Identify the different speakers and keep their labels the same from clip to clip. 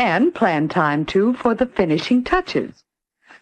Speaker 1: And plan time, too, for the finishing touches.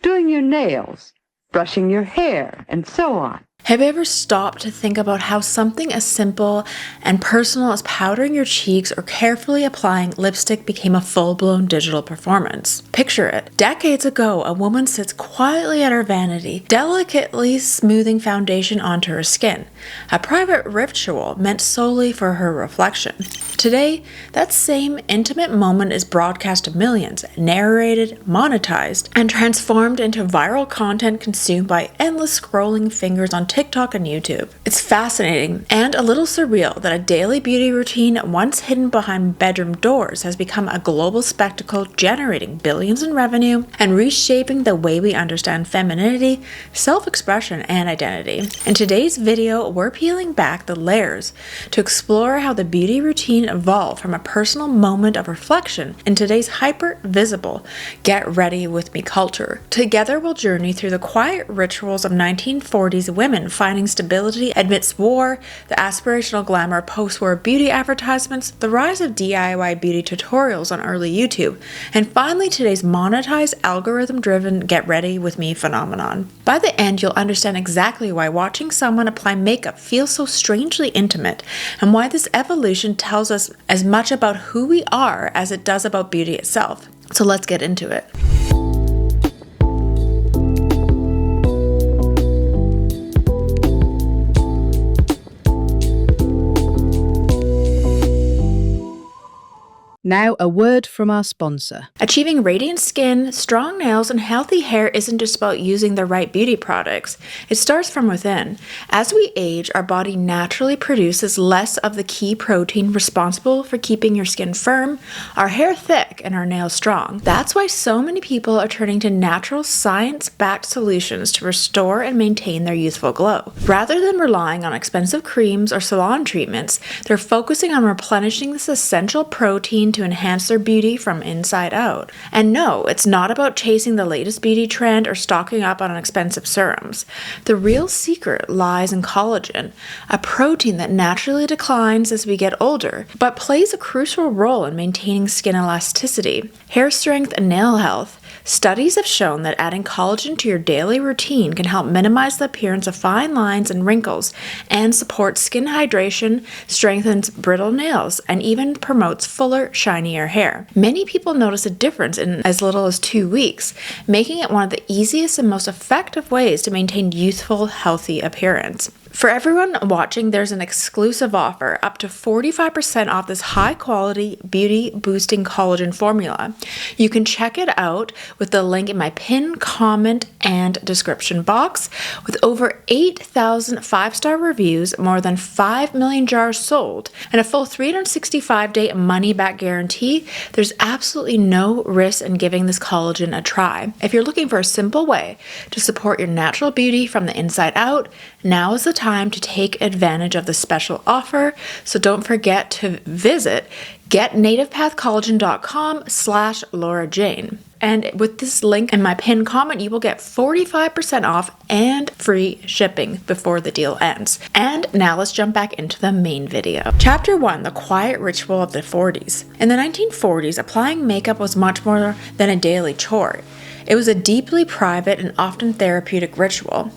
Speaker 1: Doing your nails, brushing your hair, and so on.
Speaker 2: Have you ever stopped to think about how something as simple and personal as powdering your cheeks or carefully applying lipstick became a full-blown digital performance? Picture it. Decades ago, a woman sits quietly at her vanity, delicately smoothing foundation onto her skin, a private ritual meant solely for her reflection. Today, that same intimate moment is broadcast to millions, narrated, monetized, and transformed into viral content consumed by endless scrolling fingers on TikTok and YouTube. It's fascinating and a little surreal that a daily beauty routine once hidden behind bedroom doors has become a global spectacle, generating billions in revenue and reshaping the way we understand femininity, self-expression, and identity. In today's video, we're peeling back the layers to explore how the beauty routine evolved from a personal moment of reflection in today's hyper-visible get ready with me culture. Together we'll journey through the quiet rituals of 1940s women finding stability amidst war, the aspirational glamour post-war beauty advertisements, the rise of DIY beauty tutorials on early YouTube, and finally today's monetized algorithm-driven get ready with me phenomenon. By the end, you'll understand exactly why watching someone apply makeup feels so strangely intimate, and why this evolution tells us as much about who we are as it does about beauty itself. So let's get into it.
Speaker 3: Now, a word from our sponsor.
Speaker 2: Achieving radiant skin, strong nails, and healthy hair isn't just about using the right beauty products. It starts from within. As we age, our body naturally produces less of the key protein responsible for keeping your skin firm, our hair thick, and our nails strong. That's why so many people are turning to natural, science-backed solutions to restore and maintain their youthful glow. Rather than relying on expensive creams or salon treatments, they're focusing on replenishing this essential protein to enhance their beauty from inside out. And no, it's not about chasing the latest beauty trend or stocking up on expensive serums. The real secret lies in collagen, a protein that naturally declines as we get older, but plays a crucial role in maintaining skin elasticity, hair strength, and nail health. Studies have shown that adding collagen to your daily routine can help minimize the appearance of fine lines and wrinkles and support skin hydration, strengthens brittle nails, and even promotes fuller, shinier hair. Many people notice a difference in as little as 2 weeks, making it one of the easiest and most effective ways to maintain youthful, healthy appearance. For everyone watching, there's an exclusive offer, up to 45% off this high-quality, beauty-boosting collagen formula. You can check it out with the link in my pinned comment and description box. With over 8,000 5-star reviews, more than 5 million jars sold, and a full 365-day money-back guarantee, there's absolutely no risk in giving this collagen a try. If you're looking for a simple way to support your natural beauty from the inside out, now is the time to take advantage of the special offer, so don't forget to visit getnativepathcollagen.com/LauraJane. And with this link in my pinned comment, you will get 45% off and free shipping before the deal ends. And now let's jump back into the main video. Chapter 1, the quiet ritual of the 40s. In the 1940s, applying makeup was much more than a daily chore. It was a deeply private and often therapeutic ritual.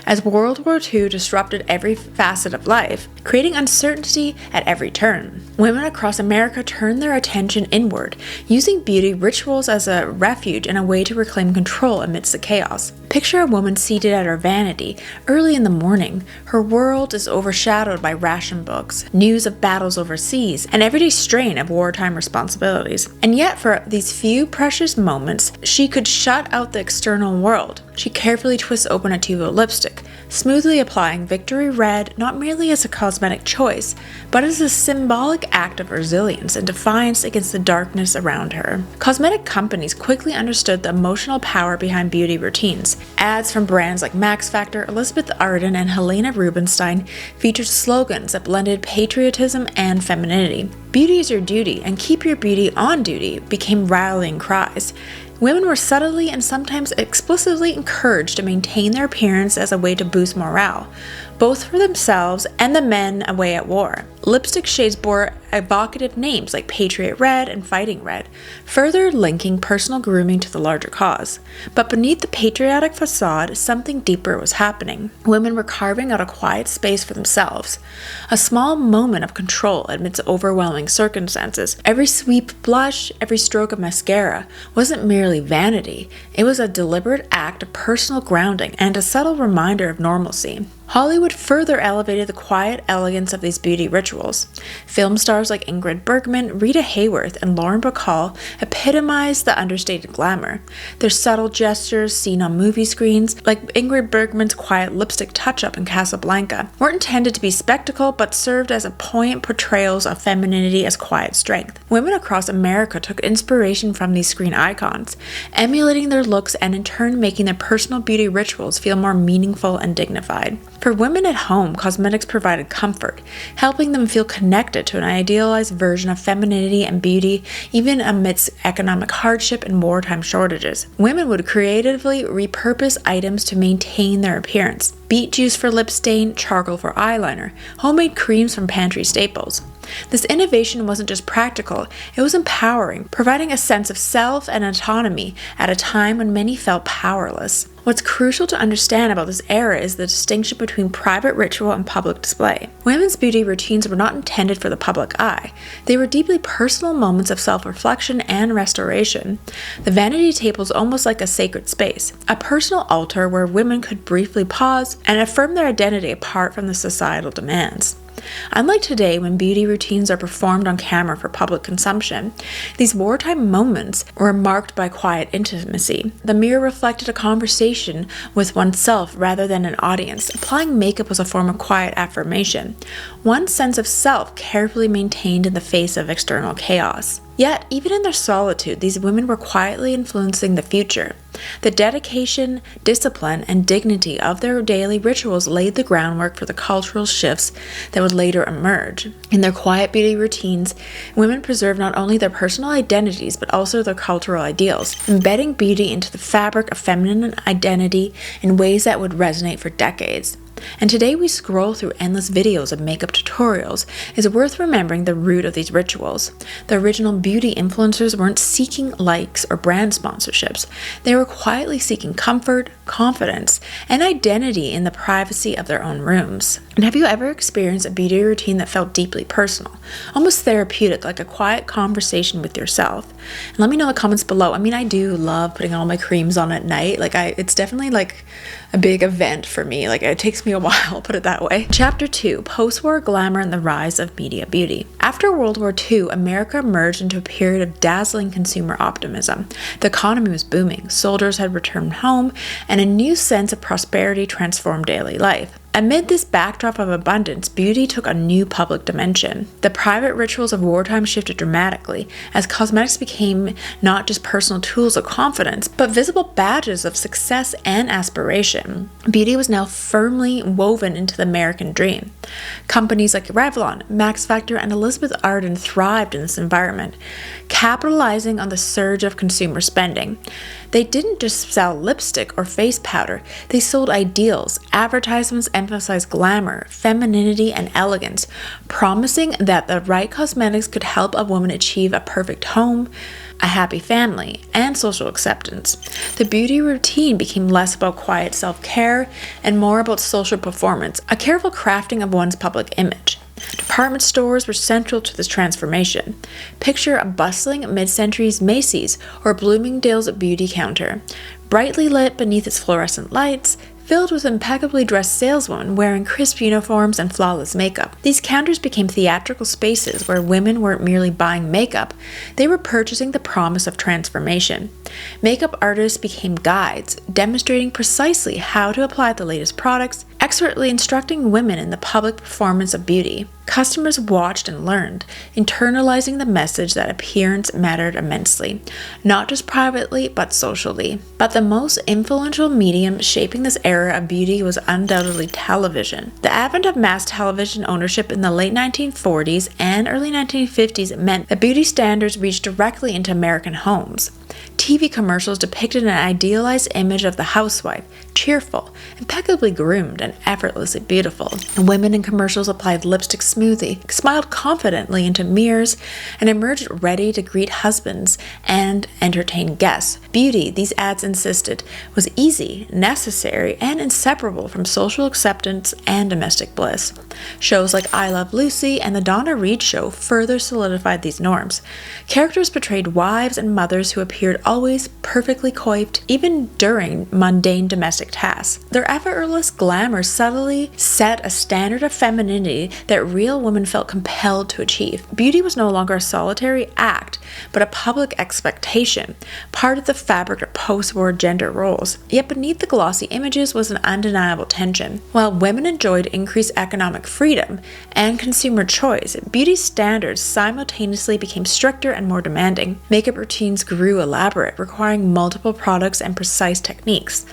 Speaker 2: As World War II disrupted every facet of life, creating uncertainty at every turn, women across America turned their attention inward, using beauty rituals as a refuge and a way to reclaim control amidst the chaos. Picture a woman seated at her vanity early in the morning. Her world is overshadowed by ration books, news of battles overseas, and everyday strain of wartime responsibilities. And yet, for these few precious moments, she could shut out the external world. She carefully twists open a tube of lipstick, smoothly applying Victory Red not merely as a cosmetic choice, but as a symbolic act of resilience and defiance against the darkness around her. Cosmetic companies quickly understood the emotional power behind beauty routines. Ads from brands like Max Factor, Elizabeth Arden, and Helena Rubinstein featured slogans that blended patriotism and femininity. "Beauty is your duty," and "Keep your beauty on duty" became rallying cries. Women were subtly and sometimes explicitly encouraged to maintain their appearance as a way to boost morale. both for themselves and the men away at war. Lipstick shades bore evocative names like Patriot Red and Fighting Red, further linking personal grooming to the larger cause. But beneath the patriotic facade, something deeper was happening. Women were carving out a quiet space for themselves, a small moment of control amidst overwhelming circumstances. Every sweep of blush, every stroke of mascara wasn't merely vanity, it was a deliberate act of personal grounding and a subtle reminder of normalcy. Hollywood further elevated the quiet elegance of these beauty rituals. Film stars like Ingrid Bergman, Rita Hayworth, and Lauren Bacall epitomized the understated glamour. Their subtle gestures, seen on movie screens, like Ingrid Bergman's quiet lipstick touch-up in Casablanca, weren't intended to be spectacle but served as poignant portrayals of femininity as quiet strength. Women across America took inspiration from these screen icons, emulating their looks and in turn making their personal beauty rituals feel more meaningful and dignified. For women at home, cosmetics provided comfort, helping them feel connected to an idealized version of femininity and beauty, even amidst economic hardship and wartime shortages. Women would creatively repurpose items to maintain their appearance. Beet juice for lip stain, charcoal for eyeliner, homemade creams from pantry staples. This innovation wasn't just practical, it was empowering, providing a sense of self and autonomy at a time when many felt powerless. What's crucial to understand about this era is the distinction between private ritual and public display. Women's beauty routines were not intended for the public eye. They were deeply personal moments of self-reflection and restoration. The vanity table was almost like a sacred space, a personal altar where women could briefly pause and affirm their identity apart from the societal demands. Unlike today, when beauty routines are performed on camera for public consumption, these wartime moments were marked by quiet intimacy. The mirror reflected a conversation with oneself rather than an audience. Applying makeup was a form of quiet affirmation, one sense of self carefully maintained in the face of external chaos. Yet, even in their solitude, these women were quietly influencing the future. The dedication, discipline, and dignity of their daily rituals laid the groundwork for the cultural shifts that would later emerge. In their quiet beauty routines, women preserved not only their personal identities but also their cultural ideals, embedding beauty into the fabric of feminine identity in ways that would resonate for decades. And today we scroll through endless videos of makeup tutorials. It's worth remembering the root of these rituals. The original beauty influencers weren't seeking likes or brand sponsorships. They were quietly seeking comfort, confidence, and identity in the privacy of their own rooms. And have you ever experienced a beauty routine that felt deeply personal, almost therapeutic, like a quiet conversation with yourself? And let me know in the comments below. I mean, I do love putting all my creams on at night. It's definitely like a big event for me. It takes me a while, put it that way. Chapter 2, Post-War Glamour and the Rise of Media Beauty. After World War II, America emerged into a period of dazzling consumer optimism. The economy was booming, soldiers had returned home, and a new sense of prosperity transformed daily life. Amid this backdrop of abundance, beauty took a new public dimension. The private rituals of wartime shifted dramatically, as cosmetics became not just personal tools of confidence, but visible badges of success and aspiration. Beauty was now firmly woven into the American dream. Companies like Revlon, Max Factor, and Elizabeth Arden thrived in this environment, capitalizing on the surge of consumer spending. They didn't just sell lipstick or face powder, they sold ideals. Advertisements emphasized glamour, femininity, and elegance, promising that the right cosmetics could help a woman achieve a perfect home, a happy family, and social acceptance. The beauty routine became less about quiet self-care and more about social performance, a careful crafting of one's public image. Department stores were central to this transformation. Picture a bustling mid-centuries Macy's or Bloomingdale's beauty counter, brightly lit beneath its fluorescent lights, filled with impeccably dressed saleswomen wearing crisp uniforms and flawless makeup. These counters became theatrical spaces where women weren't merely buying makeup, they were purchasing the promise of transformation. Makeup artists became guides, demonstrating precisely how to apply the latest products, expertly instructing women in the public performance of beauty. Customers watched and learned, internalizing the message that appearance mattered immensely, not just privately, but socially. But the most influential medium shaping this era of beauty was undoubtedly television. The advent of mass television ownership in the late 1940s and early 1950s meant that beauty standards reached directly into American homes. TV commercials depicted an idealized image of the housewife, cheerful, impeccably groomed, and effortlessly beautiful. Women in commercials applied lipstick smoothly, smiled confidently into mirrors, and emerged ready to greet husbands and entertain guests. Beauty, these ads insisted, was easy, necessary, and inseparable from social acceptance and domestic bliss. Shows like I Love Lucy and The Donna Reed Show further solidified these norms. Characters portrayed wives and mothers who appeared always perfectly coiffed, even during mundane domestic tasks. Their effortless glamour subtly set a standard of femininity that real women felt compelled to achieve. Beauty was no longer a solitary act, but a public expectation, part of the fabric of post-war gender roles. Yet beneath the glossy images was an undeniable tension. While women enjoyed increased economic freedom and consumer choice, beauty standards simultaneously became stricter and more demanding. Makeup routines grew elaborate, requiring multiple products and precise techniques.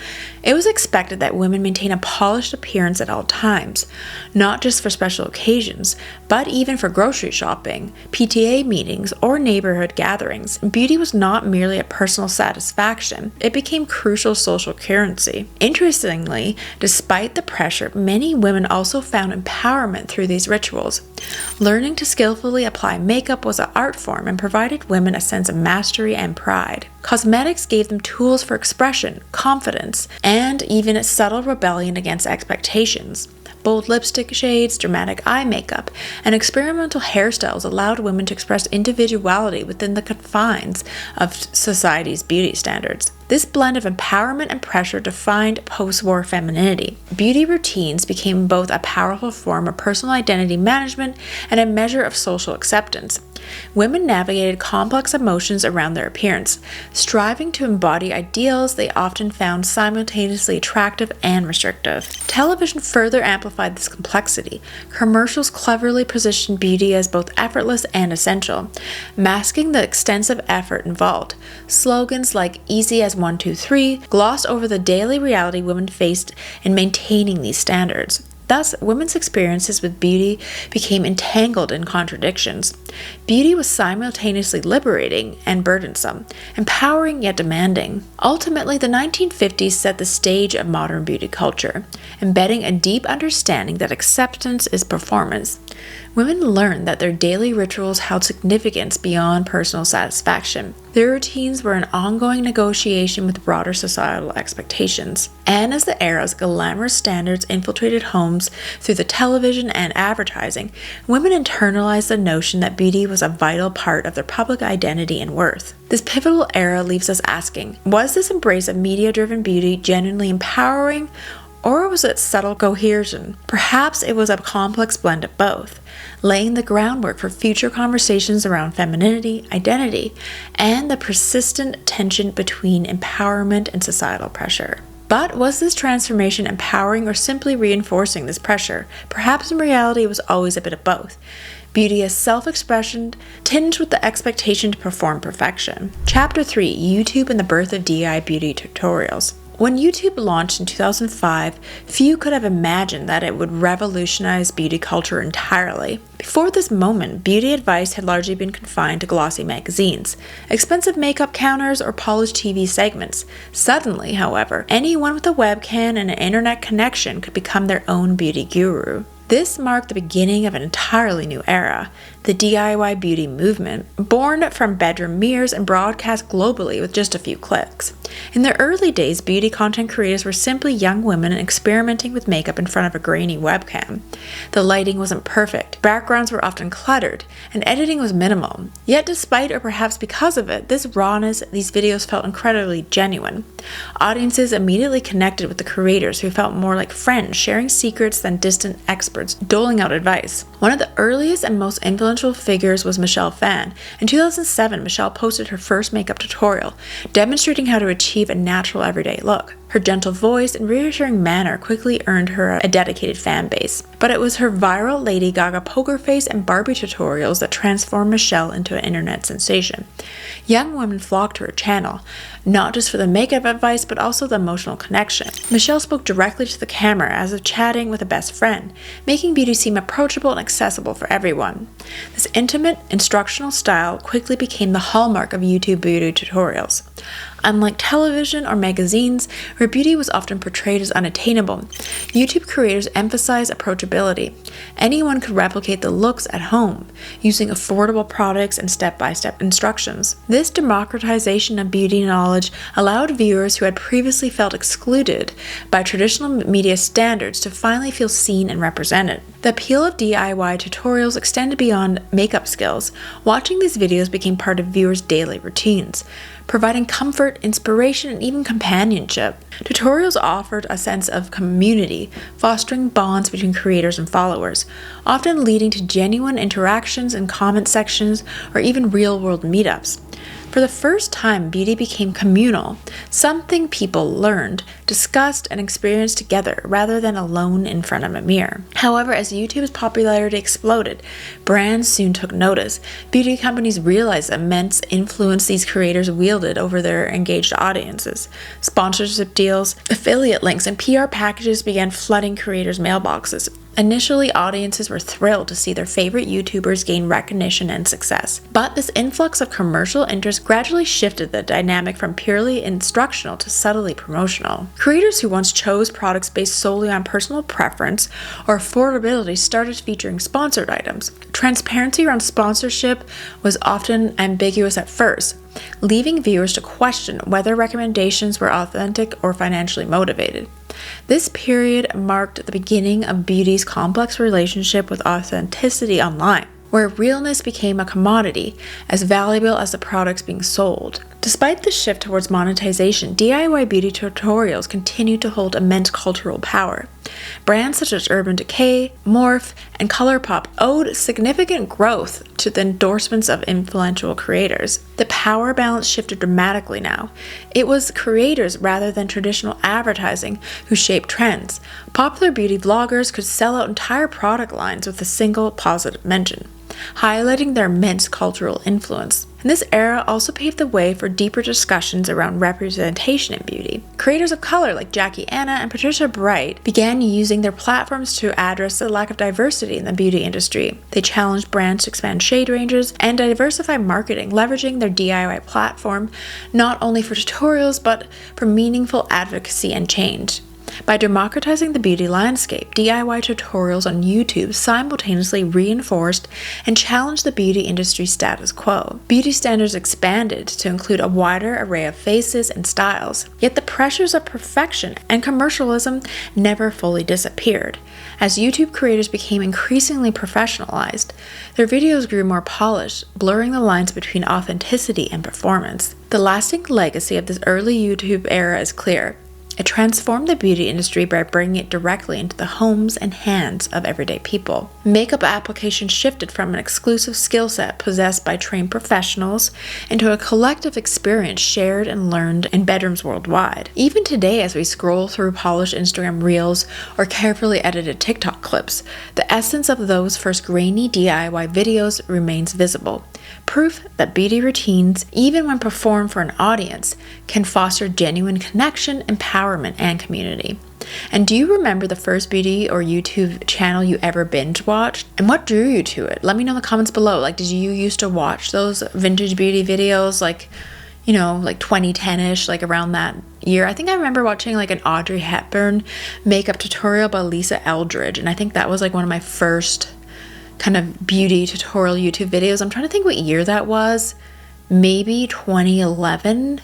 Speaker 2: It was expected that women maintain a polished appearance at all times, not just for special occasions, but even for grocery shopping, PTA meetings, or neighborhood gatherings. Beauty was not merely a personal satisfaction, it became crucial social currency. Interestingly, despite the pressure, many women also found empowerment through these rituals. Learning to skillfully apply makeup was an art form and provided women a sense of mastery and pride. Cosmetics gave them tools for expression, confidence, and even a subtle rebellion against expectations. Bold lipstick shades, dramatic eye makeup, and experimental hairstyles allowed women to express individuality within the confines of society's beauty standards. This blend of empowerment and pressure defined post-war femininity. Beauty routines became both a powerful form of personal identity management and a measure of social acceptance. Women navigated complex emotions around their appearance, striving to embody ideals they often found simultaneously attractive and restrictive. Television further amplified this complexity. Commercials cleverly positioned beauty as both effortless and essential, masking the extensive effort involved. Slogans like "Easy as 1, 2, 3" glossed over the daily reality women faced in maintaining these standards. Thus, women's experiences with beauty became entangled in contradictions. Beauty was simultaneously liberating and burdensome, empowering yet demanding. Ultimately, the 1950s set the stage of modern beauty culture, embedding a deep understanding that acceptance is performance. Women learned that their daily rituals held significance beyond personal satisfaction. Their routines were an ongoing negotiation with broader societal expectations. And as the era's glamorous standards infiltrated homes through the television and advertising, women internalized the notion that beauty was a vital part of their public identity and worth. This pivotal era leaves us asking, was this embrace of media-driven beauty genuinely empowering, or was it subtle coercion? Perhaps it was a complex blend of both, laying the groundwork for future conversations around femininity, identity, and the persistent tension between empowerment and societal pressure. But was this transformation empowering or simply reinforcing this pressure? Perhaps in reality it was always a bit of both. Beauty as self-expression, tinged with the expectation to perform perfection. Chapter 3, YouTube and the birth of DIY beauty tutorials. When YouTube launched in 2005, few could have imagined that it would revolutionize beauty culture entirely. Before this moment, beauty advice had largely been confined to glossy magazines, expensive makeup counters, or polished TV segments. Suddenly, however, anyone with a webcam and an internet connection could become their own beauty guru. This marked the beginning of an entirely new era, the DIY beauty movement, born from bedroom mirrors and broadcast globally with just a few clicks. In the early days, beauty content creators were simply young women experimenting with makeup in front of a grainy webcam. The lighting wasn't perfect, backgrounds were often cluttered, and editing was minimal. Yet despite or perhaps because of it, this rawness, these videos felt incredibly genuine. Audiences immediately connected with the creators who felt more like friends, sharing secrets than distant experts, doling out advice. One of the earliest and most influential figures was Michelle Phan. In 2007, Michelle posted her first makeup tutorial, demonstrating how to achieve a natural everyday look. Her gentle voice and reassuring manner quickly earned her a dedicated fan base. But it was her viral Lady Gaga poker face and Barbie tutorials that transformed Michelle into an internet sensation. Young women flocked to her channel, not just for the makeup advice, but also the emotional connection. Michelle spoke directly to the camera as if chatting with a best friend, making beauty seem approachable and accessible for everyone. This intimate, instructional style quickly became the hallmark of YouTube beauty tutorials. Unlike television or magazines, where beauty was often portrayed as unattainable, YouTube creators emphasized approachability. Anyone could replicate the looks at home, using affordable products and step-by-step instructions. This democratization of beauty knowledge allowed viewers who had previously felt excluded by traditional media standards to finally feel seen and represented. The appeal of DIY tutorials extended beyond makeup skills. Watching these videos became part of viewers' daily routines, providing comfort, inspiration, and even companionship. Tutorials offered a sense of community, fostering bonds between creators and followers, often leading to genuine interactions in comment sections or even real-world meetups. For the first time, beauty became communal, something people learned, discussed, and experienced together rather than alone in front of a mirror. However, as YouTube's popularity exploded, brands soon took notice. Beauty companies realized the immense influence these creators wielded over their engaged audiences. Sponsorship deals, affiliate links, and PR packages began flooding creators' mailboxes. Initially, audiences were thrilled to see their favorite YouTubers gain recognition and success. But this influx of commercial interest gradually shifted the dynamic from purely instructional to subtly promotional. Creators who once chose products based solely on personal preference or affordability started featuring sponsored items. Transparency around sponsorship was often ambiguous at first, leaving viewers to question whether recommendations were authentic or financially motivated. This period marked the beginning of beauty's complex relationship with authenticity online, where realness became a commodity as valuable as the products being sold. Despite the shift towards monetization, DIY beauty tutorials continued to hold immense cultural power. Brands such as Urban Decay, Morphe, and ColourPop owed significant growth to the endorsements of influential creators. The power balance shifted dramatically now. It was creators rather than traditional advertising who shaped trends. Popular beauty vloggers could sell out entire product lines with a single positive mention, highlighting their immense cultural influence. And this era also paved the way for deeper discussions around representation in beauty. Creators of color like Jackie Anna and Patricia Bright began using their platforms to address the lack of diversity in the beauty industry. They challenged brands to expand shade ranges and diversify marketing, leveraging their DIY platform not only for tutorials but for meaningful advocacy and change. By democratizing the beauty landscape, DIY tutorials on YouTube simultaneously reinforced and challenged the beauty industry's status quo. Beauty standards expanded to include a wider array of faces and styles, yet the pressures of perfection and commercialism never fully disappeared. As YouTube creators became increasingly professionalized, their videos grew more polished, blurring the lines between authenticity and performance. The lasting legacy of this early YouTube era is clear. It transformed the beauty industry by bringing it directly into the homes and hands of everyday people. Makeup application shifted from an exclusive skill set possessed by trained professionals into a collective experience shared and learned in bedrooms worldwide. Even today, as we scroll through polished Instagram reels or carefully edited TikTok clips, the essence of those first grainy DIY videos remains visible. Proof that beauty routines, even when performed for an audience, can foster genuine connection, empowerment, and community. And do you remember the first beauty or YouTube channel you ever binge watched? And what drew you to it? Let me know in the comments below. Like, did you used to watch those vintage beauty videos like 2010-ish, like around that year? I think I remember watching like an Audrey Hepburn makeup tutorial by Lisa Eldridge, and I think that was like one of my first kind of beauty tutorial YouTube videos. I'm trying to think what year that was. Maybe 2011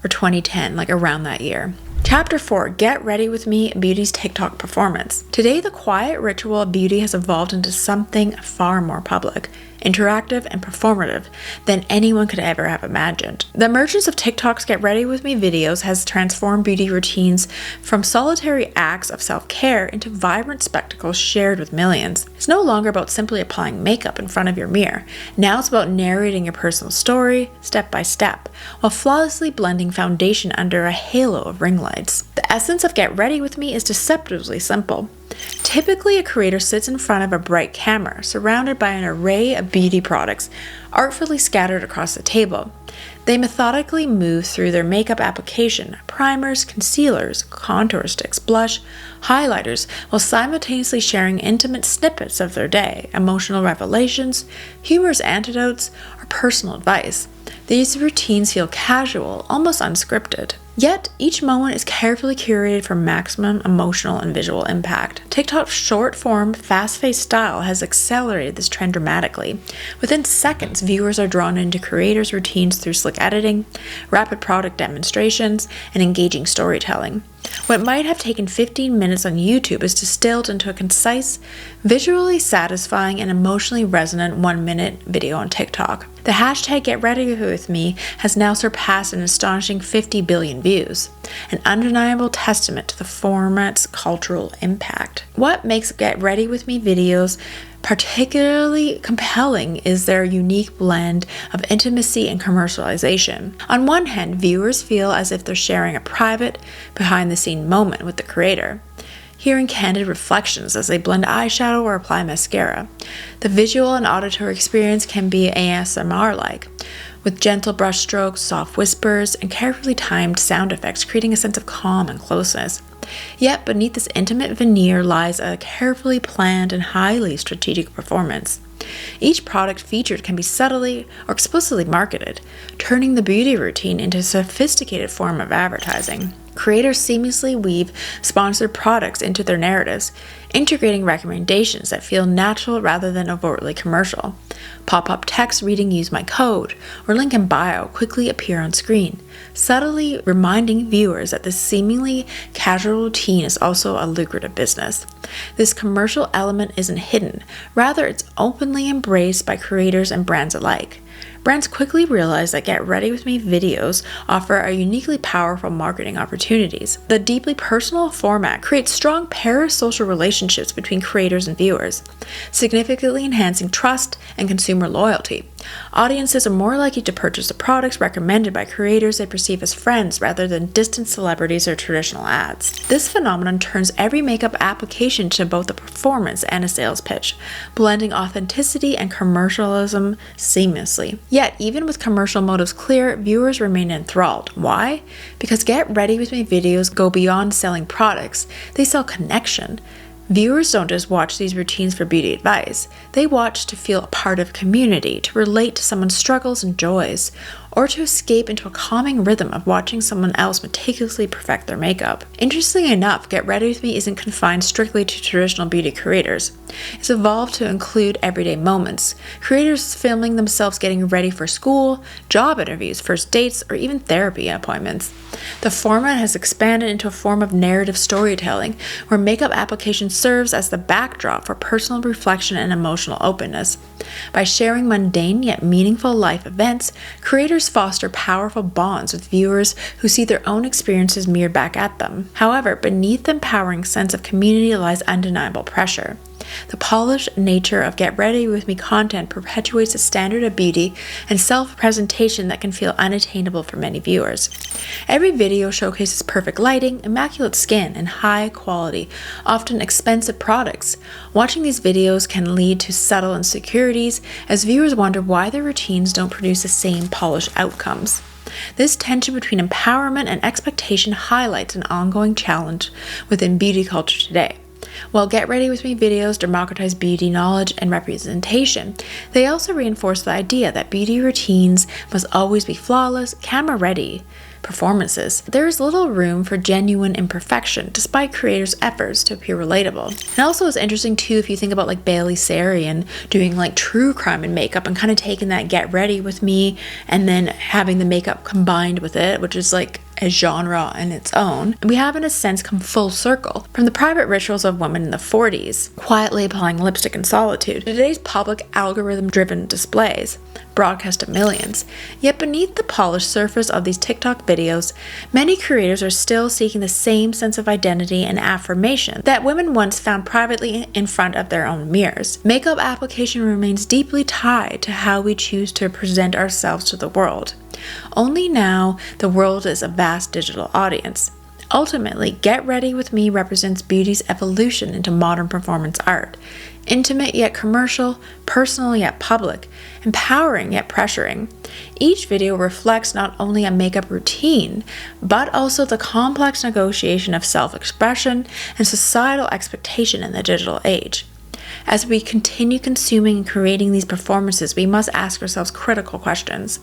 Speaker 2: or 2010, like around that year. Chapter 4, Get Ready With Me, Beauty's TikTok Performance. Today, the quiet ritual of beauty has evolved into something far more public. interactive, and performative than anyone could ever have imagined. The emergence of TikTok's Get Ready With Me videos has transformed beauty routines from solitary acts of self-care into vibrant spectacles shared with millions. It's no longer about simply applying makeup in front of your mirror. Now it's about narrating your personal story, step by step, while flawlessly blending foundation under a halo of ring lights. The essence of Get Ready With Me is deceptively simple. Typically, a creator sits in front of a bright camera, surrounded by an array of beauty products artfully scattered across the table. They methodically move through their makeup application, primers, concealers, contour sticks, blush, highlighters, while simultaneously sharing intimate snippets of their day, emotional revelations, humorous anecdotes, or personal advice. These routines feel casual, almost unscripted. Yet, each moment is carefully curated for maximum emotional and visual impact. TikTok's short-form, fast-paced style has accelerated this trend dramatically. Within seconds, viewers are drawn into creators' routines through slick editing, rapid product demonstrations, and engaging storytelling. What might have taken 15 minutes on YouTube is distilled into a concise, visually satisfying, and emotionally resonant 1-minute video on TikTok. The hashtag #GetReadyWithMe has now surpassed an astonishing 50 billion views, an undeniable testament to the format's cultural impact. What makes Get Ready With Me videos particularly compelling is their unique blend of intimacy and commercialization. On one hand, viewers feel as if they're sharing a private, behind-the-scene moment with the creator, hearing candid reflections as they blend eyeshadow or apply mascara. The visual and auditory experience can be ASMR-like, with gentle brush strokes, soft whispers, and carefully timed sound effects creating a sense of calm and closeness. Yet beneath this intimate veneer lies a carefully planned and highly strategic performance. Each product featured can be subtly or explicitly marketed, turning the beauty routine into a sophisticated form of advertising. Creators seamlessly weave sponsored products into their narratives, integrating recommendations that feel natural rather than overtly commercial. Pop-up text reading "Use my code" or "Link in bio" quickly appear on screen, subtly reminding viewers that this seemingly casual routine is also a lucrative business. This commercial element isn't hidden, rather it's openly embraced by creators and brands alike. Brands quickly realize that Get Ready With Me videos offer a uniquely powerful marketing opportunities. The deeply personal format creates strong parasocial relationships between creators and viewers, significantly enhancing trust and consumer loyalty. Audiences are more likely to purchase the products recommended by creators they perceive as friends rather than distant celebrities or traditional ads. This phenomenon turns every makeup application into both a performance and a sales pitch, blending authenticity and commercialism seamlessly. Yet, even with commercial motives clear, viewers remain enthralled. Why? Because Get Ready With Me videos go beyond selling products, they sell connection. Viewers don't just watch these routines for beauty advice. They watch to feel a part of a community, to relate to someone's struggles and joys, or to escape into a calming rhythm of watching someone else meticulously perfect their makeup. Interestingly enough, Get Ready With Me isn't confined strictly to traditional beauty creators. It's evolved to include everyday moments, creators filming themselves getting ready for school, job interviews, first dates, or even therapy appointments. The format has expanded into a form of narrative storytelling, where makeup application serves as the backdrop for personal reflection and emotional openness. By sharing mundane yet meaningful life events, creators foster powerful bonds with viewers who see their own experiences mirrored back at them. However, beneath the empowering sense of community lies undeniable pressure. The polished nature of Get Ready With Me content perpetuates a standard of beauty and self-presentation that can feel unattainable for many viewers. Every video showcases perfect lighting, immaculate skin, and high-quality, often expensive products. Watching these videos can lead to subtle insecurities as viewers wonder why their routines don't produce the same polished outcomes. This tension between empowerment and expectation highlights an ongoing challenge within beauty culture today. While Get Ready With Me videos democratize beauty knowledge and representation, they also reinforce the idea that beauty routines must always be flawless, camera-ready performances. There is little room for genuine imperfection, despite creators' efforts to appear relatable. And also it's interesting too if you think about like Bailey Sarian doing like true crime and makeup and kind of taking that Get Ready With Me and then having the makeup combined with it, which is like a genre in its own, we have in a sense come full circle from the private rituals of women in the 40s, quietly applying lipstick in solitude, to today's public algorithm-driven displays, broadcast to millions. Yet beneath the polished surface of these TikTok videos, many creators are still seeking the same sense of identity and affirmation that women once found privately in front of their own mirrors. Makeup application remains deeply tied to how we choose to present ourselves to the world. Only now, the world is a vast digital audience. Ultimately, Get Ready With Me represents beauty's evolution into modern performance art. Intimate yet commercial, personal yet public, empowering yet pressuring. Each video reflects not only a makeup routine, but also the complex negotiation of self-expression and societal expectation in the digital age. As we continue consuming and creating these performances, we must ask ourselves critical questions.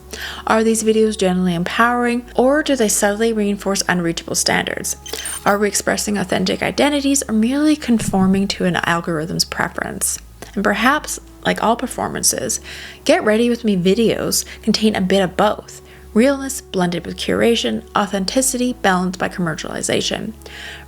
Speaker 2: Are these videos genuinely empowering, or do they subtly reinforce unreachable standards? Are we expressing authentic identities or merely conforming to an algorithm's preference? And perhaps, like all performances, Get Ready With Me videos contain a bit of both. Realness blended with curation, authenticity balanced by commercialization.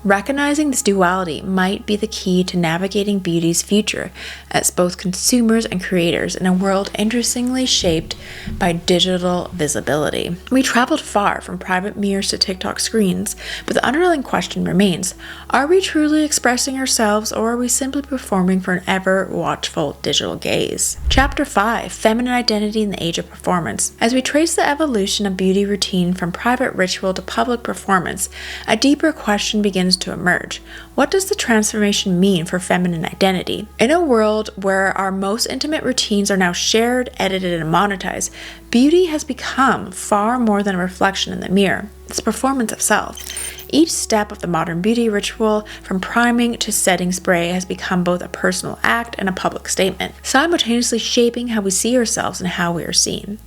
Speaker 2: Recognizing this duality might be the key to navigating beauty's future as both consumers and creators in a world interestingly shaped by digital visibility. We traveled far from private mirrors to TikTok screens, but the underlying question remains, are we truly expressing ourselves, or are we simply performing for an ever-watchful digital gaze? Chapter 5, Feminine Identity in the Age of Performance. As we trace the evolution of beauty routine from private ritual to public performance, a deeper question begins to emerge. What does the transformation mean for feminine identity? In a world where our most intimate routines are now shared, edited, and monetized, beauty has become far more than a reflection in the mirror. It's a performance of self. Each step of the modern beauty ritual, from priming to setting spray, has become both a personal act and a public statement, simultaneously shaping how we see ourselves and how we are seen.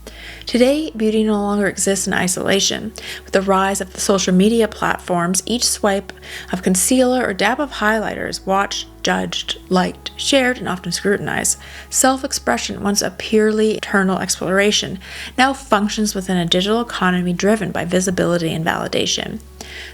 Speaker 2: Today, beauty no longer exists in isolation. With the rise of the social media platforms, each swipe of concealer or dab of highlighter is watched, judged, liked, shared, and often scrutinized. Self-expression, once a purely internal exploration, now functions within a digital economy driven by visibility and validation.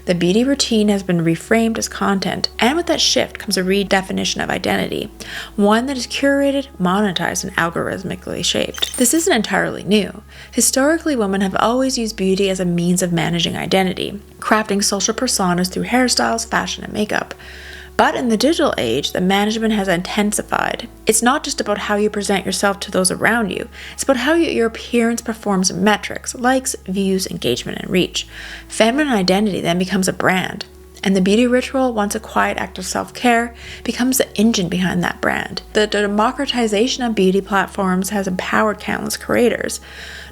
Speaker 2: The beauty routine has been reframed as content, and with that shift comes a redefinition of identity, one that is curated, monetized, and algorithmically shaped. This isn't entirely new. Historically, women have always used beauty as a means of managing identity, crafting social personas through hairstyles, fashion, and makeup. But in the digital age, the management has intensified. It's not just about how you present yourself to those around you. It's about how your appearance performs metrics, likes, views, engagement, and reach. Feminine identity then becomes a brand. And the beauty ritual, once a quiet act of self-care, becomes the engine behind that brand. The democratization of beauty platforms has empowered countless creators,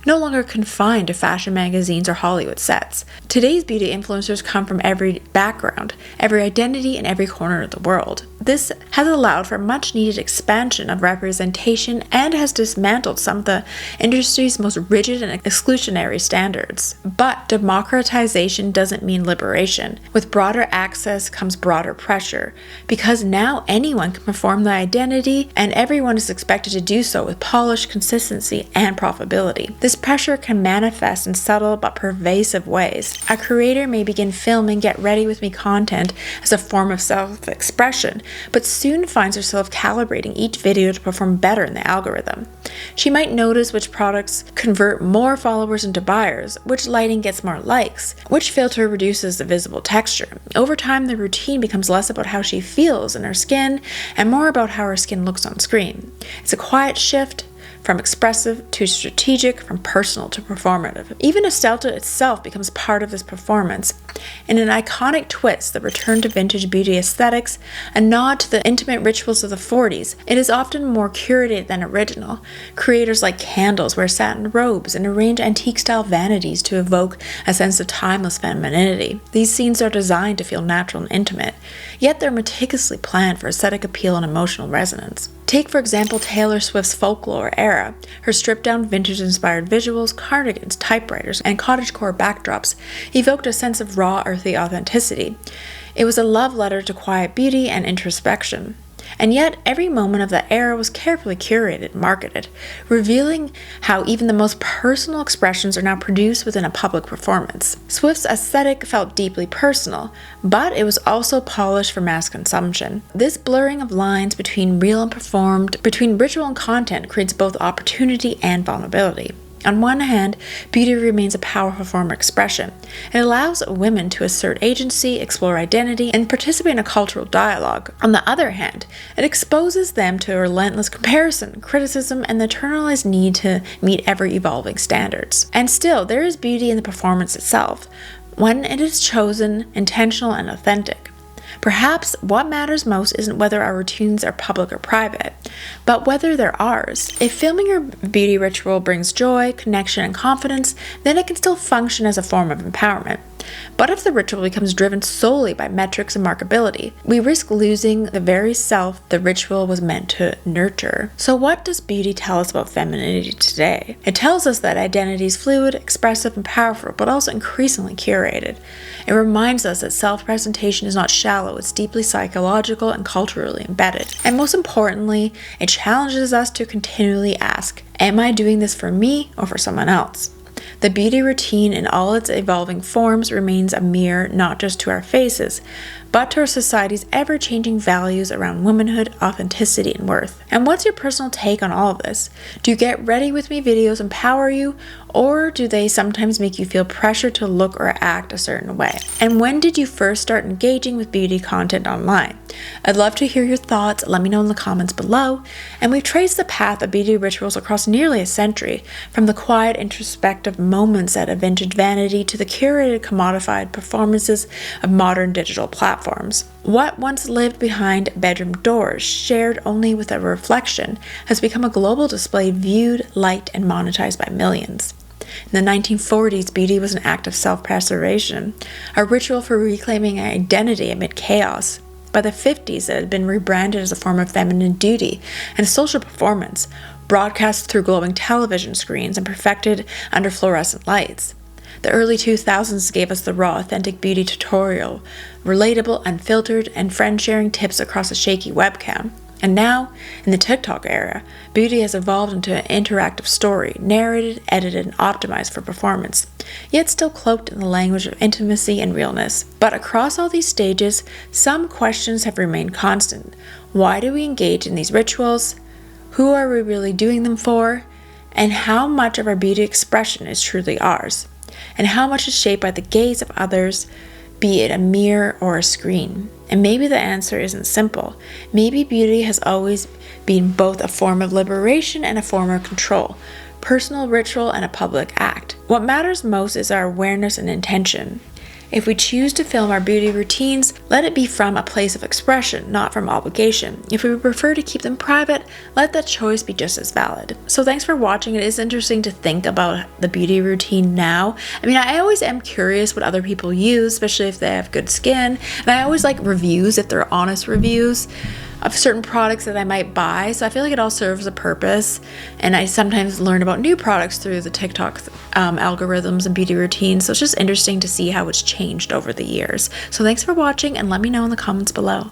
Speaker 2: no longer confined to fashion magazines or Hollywood sets. Today's beauty influencers come from every background, every identity, and every corner of the world. This has allowed for much needed expansion of representation and has dismantled some of the industry's most rigid and exclusionary standards. But democratization doesn't mean liberation. With broader access comes broader pressure, because now anyone can perform the identity and everyone is expected to do so with polish, consistency, and profitability. This pressure can manifest in subtle but pervasive ways. A creator may begin filming Get Ready With Me content as a form of self-expression, but soon finds herself calibrating each video to perform better in the algorithm. She might notice which products convert more followers into buyers, which lighting gets more likes, which filter reduces the visible texture. Over time, the routine becomes less about how she feels in her skin and more about how her skin looks on screen. It's a quiet shift from expressive to strategic, from personal to performative. Even nostalgia itself becomes part of this performance. In an iconic twist, the return to vintage beauty aesthetics, a nod to the intimate rituals of the 40s, it is often more curated than original. Creators like Candles wear satin robes and arrange antique-style vanities to evoke a sense of timeless femininity. These scenes are designed to feel natural and intimate, yet they're meticulously planned for aesthetic appeal and emotional resonance. Take, for example, Taylor Swift's folklore era. Her stripped-down vintage-inspired visuals, cardigans, typewriters, and cottagecore backdrops evoked a sense of raw, earthy authenticity. It was a love letter to quiet beauty and introspection. And yet, every moment of that era was carefully curated and marketed, revealing how even the most personal expressions are now produced within a public performance. Swift's aesthetic felt deeply personal, but it was also polished for mass consumption. This blurring of lines between real and performed, between ritual and content, creates both opportunity and vulnerability. On one hand, beauty remains a powerful form of expression. It allows women to assert agency, explore identity, and participate in a cultural dialogue. On the other hand, it exposes them to relentless comparison, criticism, and the internalized need to meet ever-evolving standards. And still, there is beauty in the performance itself, when it is chosen, intentional, and authentic. Perhaps what matters most isn't whether our routines are public or private, but whether they're ours. If filming your beauty ritual brings joy, connection, and confidence, then it can still function as a form of empowerment. But if the ritual becomes driven solely by metrics and markability, we risk losing the very self the ritual was meant to nurture. So what does beauty tell us about femininity today? It tells us that identity is fluid, expressive, and powerful, but also increasingly curated. It reminds us that self-presentation is not shallow, it's deeply psychological and culturally embedded. And most importantly, it challenges us to continually ask, am I doing this for me or for someone else? The beauty routine in all its evolving forms remains a mirror not just to our faces, but to our society's ever-changing values around womanhood, authenticity, and worth. And what's your personal take on all of this? Do you get ready with me videos empower you, or do they sometimes make you feel pressure to look or act a certain way? And when did you first start engaging with beauty content online? I'd love to hear your thoughts. Let me know in the comments below. And we've traced the path of beauty rituals across nearly a century, from the quiet, introspective moments at a vintage vanity to the curated, commodified performances of modern digital platforms. What once lived behind bedroom doors, shared only with a reflection, has become a global display viewed, liked, and monetized by millions. In the 1940s, beauty was an act of self-preservation, a ritual for reclaiming identity amid chaos. By the 50s, it had been rebranded as a form of feminine duty and social performance, broadcast through glowing television screens and perfected under fluorescent lights. The early 2000s gave us the raw, authentic beauty tutorial, relatable, unfiltered, and friend-sharing tips across a shaky webcam. And now, in the TikTok era, beauty has evolved into an interactive story, narrated, edited, and optimized for performance, yet still cloaked in the language of intimacy and realness. But across all these stages, some questions have remained constant. Why do we engage in these rituals? Who are we really doing them for? And how much of our beauty expression is truly ours? And how much is shaped by the gaze of others, be it a mirror or a screen? And maybe the answer isn't simple. Maybe beauty has always been both a form of liberation and a form of control, personal ritual and a public act. What matters most is our awareness and intention. If we choose to film our beauty routines, let it be from a place of expression, not from obligation. If we prefer to keep them private, let that choice be just as valid. So thanks for watching. It is interesting to think about the beauty routine now. I mean, I always am curious what other people use, especially if they have good skin. And I always like reviews, if they're honest reviews of certain products that I might buy. So I feel like it all serves a purpose. And I sometimes learn about new products through the TikTok algorithms and beauty routines. So it's just interesting to see how it's changed over the years. So thanks for watching, and let me know in the comments below.